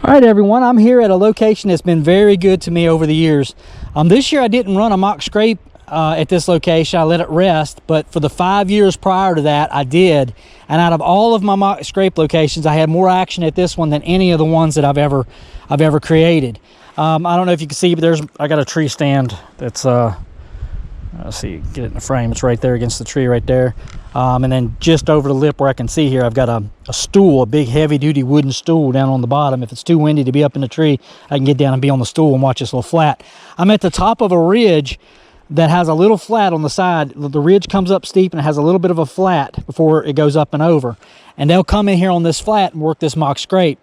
All right, everyone, I'm here at a location that's been very good to me over the years. This year I didn't run a mock scrape at this location. I let it rest, but for the 5 years prior to that, I did. And out of all of my mock scrape locations, I had more action at this one than any of the ones that I've ever created. I don't know if you can see, but I got a tree stand that's let's see, get it in the frame. It's right there against the tree right there. And then just over the lip where I can see here, I've got a stool, a big heavy-duty wooden stool down on the bottom. If it's too windy to be up in the tree, I can get down and be on the stool and watch this little flat. I'm at the top of a ridge that has a little flat on the side. The ridge comes up steep and it has a little bit of a flat before it goes up and over. And they'll come in here on this flat and work this mock scrape.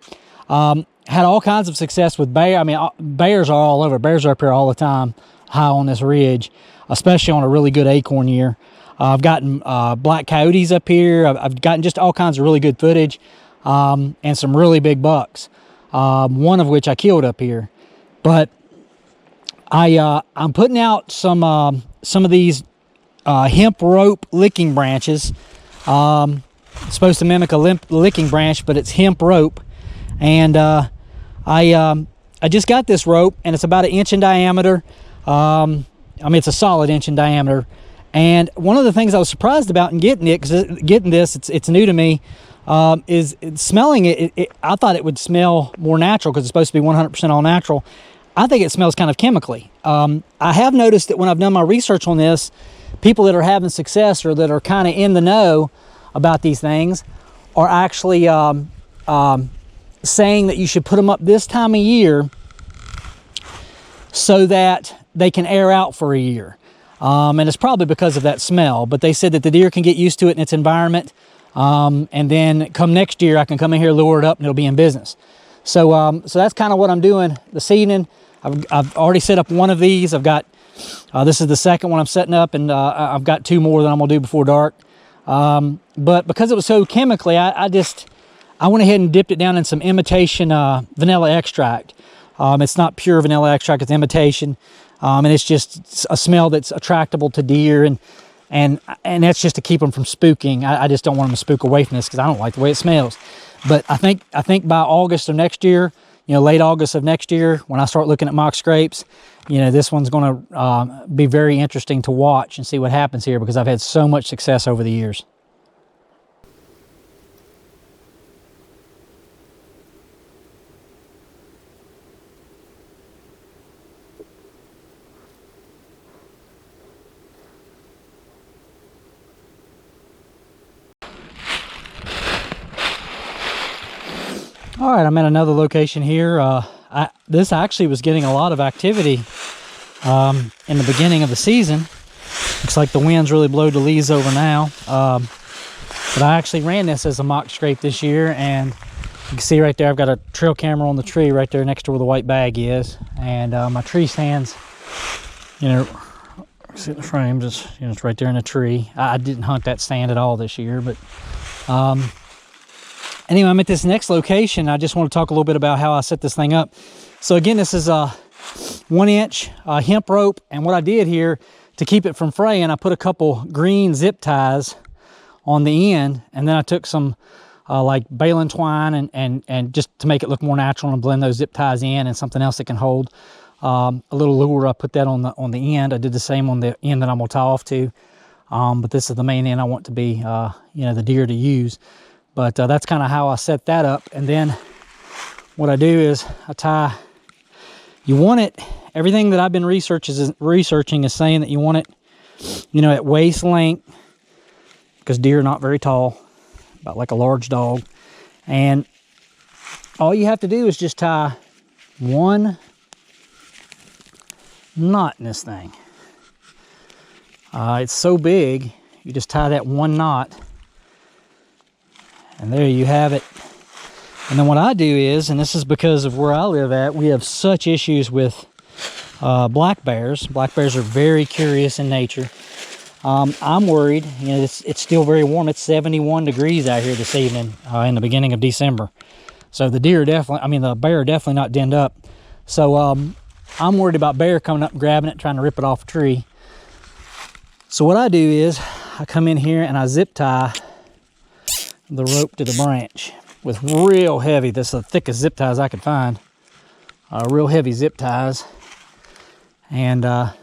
Had all kinds of success with bear. I mean, bears are all over. Bears are up here all the time, high on this ridge, especially on a really good acorn year. I've gotten black coyotes up here. I've gotten just all kinds of really good footage and some really big bucks, one of which I killed up here. But I'm putting out some of these hemp rope licking branches. It's supposed to mimic a licking branch, but it's hemp rope. And I just got this rope, and it's about 1 inch in diameter. I mean, it's a solid 1 inch in diameter. And one of the things I was surprised about in getting this, it's new to me, is smelling it. I thought it would smell more natural because it's supposed to be 100% all natural. I think it smells kind of chemically. I have noticed that when I've done my research on this, people that are having success or that are kind of in the know about these things are actually saying that you should put them up this time of year so that they can air out for a year. And it's probably because of that smell, but they said that the deer can get used to it in its environment. And then come next year, I can come in here, lure it up, and it'll be in business. So that's kind of what I'm doing this evening. I've already set up one of these. I've got, this is the second one I'm setting up, and I've got 2 more that I'm gonna do before dark. But because it was so chemically, I went ahead and dipped it down in some imitation vanilla extract. It's not pure vanilla extract, it's imitation. And it's just a smell that's attractable to deer, and that's just to keep them from spooking. I just don't want them to spook away from this because I don't like the way it smells. But I think by August of next year, late August of next year, when I start looking at mock scrapes, this one's going to be very interesting to watch and see what happens here because I've had so much success over the years. All right, I'm at another location here. This actually was getting a lot of activity in the beginning of the season. Looks like the winds really blowed the leaves over now. But I actually ran this as a mock scrape this year, and you can see right there, I've got a trail camera on the tree right there next to where the white bag is. And my tree stands, see the frames, it's right there in the tree. I didn't hunt that stand at all this year, but anyway, I'm at this next location. I just want to talk a little bit about how I set this thing up. So again, this is a 1 inch hemp rope. And what I did here to keep it from fraying, I put a couple green zip ties on the end. And then I took some like baling twine and just to make it look more natural and blend those zip ties in and something else that can hold a little lure. I put that on the end. I did the same on the end that I'm gonna tie off to. But this is the main end I want to be, the deer to use. But that's kind of how I set that up. And then what I do is I tie, you want it, everything that I've been researching is saying that you want it, at waist length, because deer are not very tall, about like a large dog. And all you have to do is just tie 1 knot in this thing. It's so big, you just tie that 1 knot. And there you have it. And then what I do is, and this is because of where I live at, we have such issues with black bears. Black bears are very curious in nature. I'm worried, it's still very warm. It's 71 degrees out here this evening in the beginning of December. So the bear are definitely not denned up. So I'm worried about bear coming up and grabbing it, trying to rip it off a tree. So what I do is I come in here and I zip tie the rope to the branch. with real heavy, this is the thickest zip ties I could find. Real heavy zip ties. And I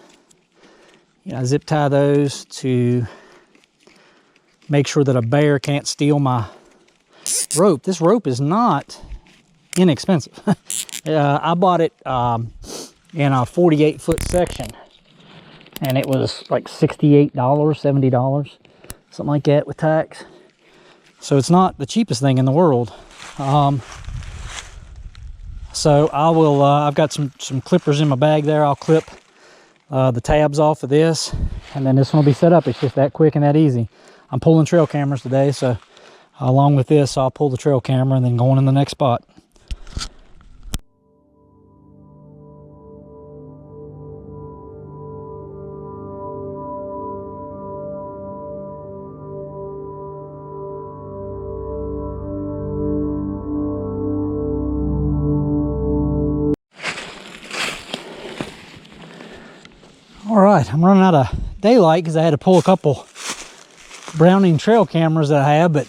zip tie those to make sure that a bear can't steal my rope. This rope is not inexpensive. I bought it in a 48-foot section, and it was like $68, $70, something like that with tax. So it's not the cheapest thing in the world. So I will, I've got some clippers in my bag there. I'll clip the tabs off of this, and then this one will be set up. It's just that quick and that easy. I'm pulling trail cameras today, so along with this, I'll pull the trail camera and then go on in the next spot. All right, I'm running out of daylight because I had to pull a couple Browning trail cameras that I have, but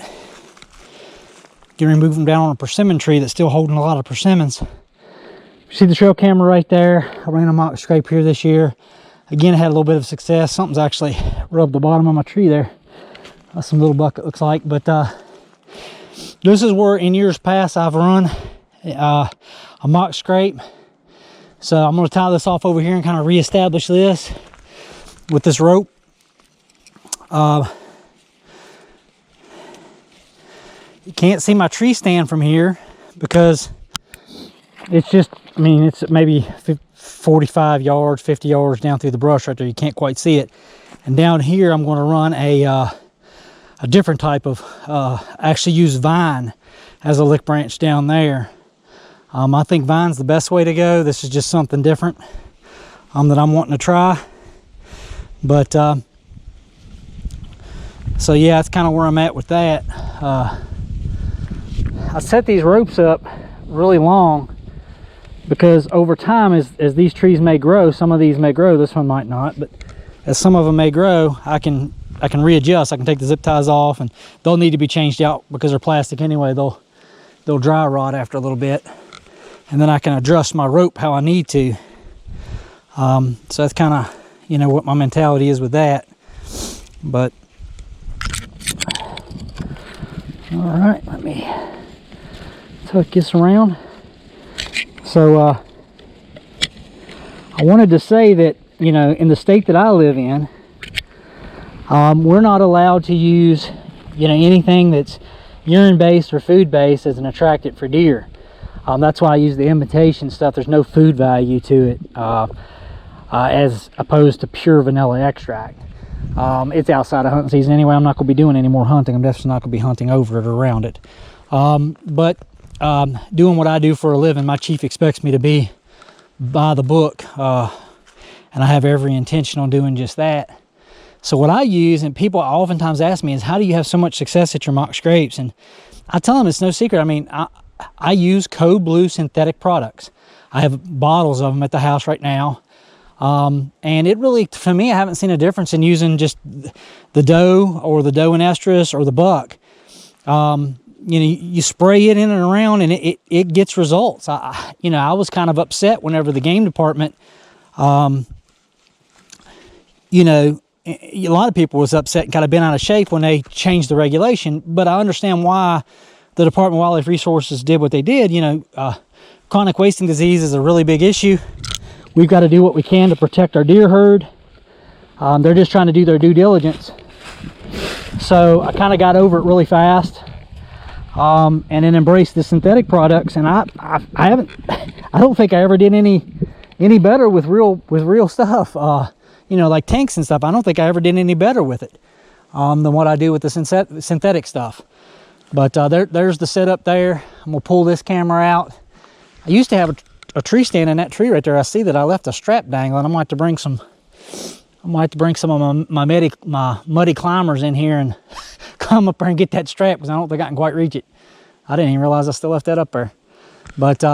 getting ready to move them down on a persimmon tree that's still holding a lot of persimmons. See the trail camera right there? I ran a mock scrape here this year. Again, I had a little bit of success. Something's actually rubbed the bottom of my tree there. That's some little bucket looks like, but this is where in years past I've run a mock scrape. So I'm going to tie this off over here and kind of reestablish this with this rope. You can't see my tree stand from here because it's just, I mean, it's maybe 45 yards, 50 yards down through the brush right there. You can't quite see it. And down here, I'm going to run a different type of, actually use vine as a lick branch down there. I think vine's the best way to go. This is just something different that I'm wanting to try. But, so yeah, that's kind of where I'm at with that. I set these ropes up really long because over time, as these trees may grow, some of these may grow, this one might not, but as some of them may grow, I can readjust. I can take the zip ties off, and they'll need to be changed out because they're plastic anyway. They'll dry rot after a little bit, and then I can adjust my rope how I need to. So that's kind of, you know, what my mentality is with that. But all right, let me tuck this around. So I wanted to say that, you know, in the state that I live in, we're not allowed to use, you know, anything that's urine based or food based as an attractant for deer. That's why I use the imitation stuff. There's no food value to it, as opposed to pure vanilla extract. It's outside of hunting season anyway. I'm not going to be doing any more hunting. I'm definitely not going to be hunting over it or around it. But doing what I do for a living, my chief expects me to be by the book, and I have every intention on doing just that. So what I use, and people oftentimes ask me, is how do you have so much success at your mock scrapes? And I tell them it's no secret. I mean, I use Code Blue synthetic products. I have bottles of them at the house right now. And it really, for me, I haven't seen a difference in using just the doe or the doe and estrus or the buck. You know, you spray it in and around, and it gets results. You know, I was kind of upset whenever the game department, you know, a lot of people was upset and kind of been out of shape when they changed the regulation. But I understand why the Department of Wildlife Resources did what they did. You know, chronic wasting disease is a really big issue. We've got to do what we can to protect our deer herd. They're just trying to do their due diligence. So I kind of got over it really fast, and then embraced the synthetic products. And I don't think I ever did any better with real stuff. You know, like tanks and stuff. I don't think I ever did any better with it than what I do with the synthetic stuff. But there's the setup there. I'm gonna pull this camera out. I used to have a tree stand in that tree right there. I see that I left a strap dangling. I might have to bring some. I might have to bring some of my muddy climbers in here and come up there and get that strap, because I don't think I can quite reach it. I didn't even realize I still left that up there. But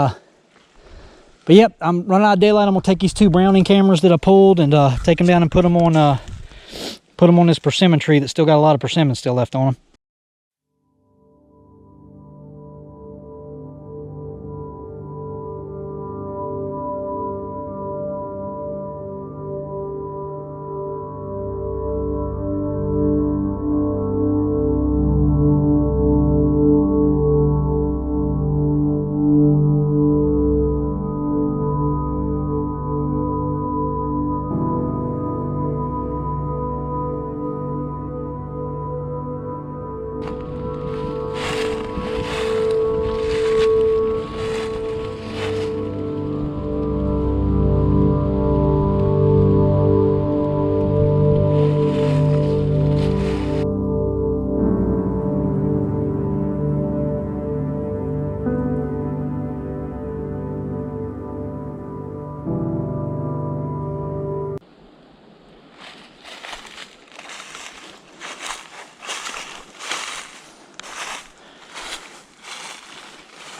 yep, I'm running out of daylight. I'm gonna take these two Browning cameras that I pulled and take them down and put them on this persimmon tree that's still got a lot of persimmons still left on them.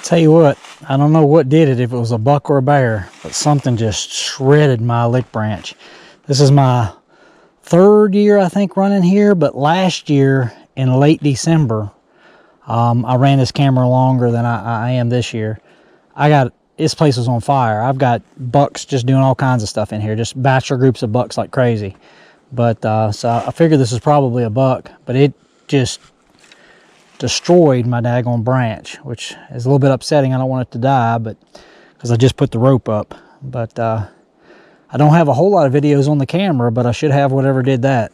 Tell you what, I don't know what did it, if it was a buck or a bear, but something just shredded my lick branch. This is my 3rd year, I think, running here, but last year in late December, I ran this camera longer than I am this year. This place was on fire. I've got bucks just doing all kinds of stuff in here, just bachelor groups of bucks like crazy. But so I figured this was probably a buck, but it just destroyed my daggone branch, which is a little bit upsetting. I don't want it to die, but because I just put the rope up. But I don't have a whole lot of videos on the camera, but I should have whatever did that.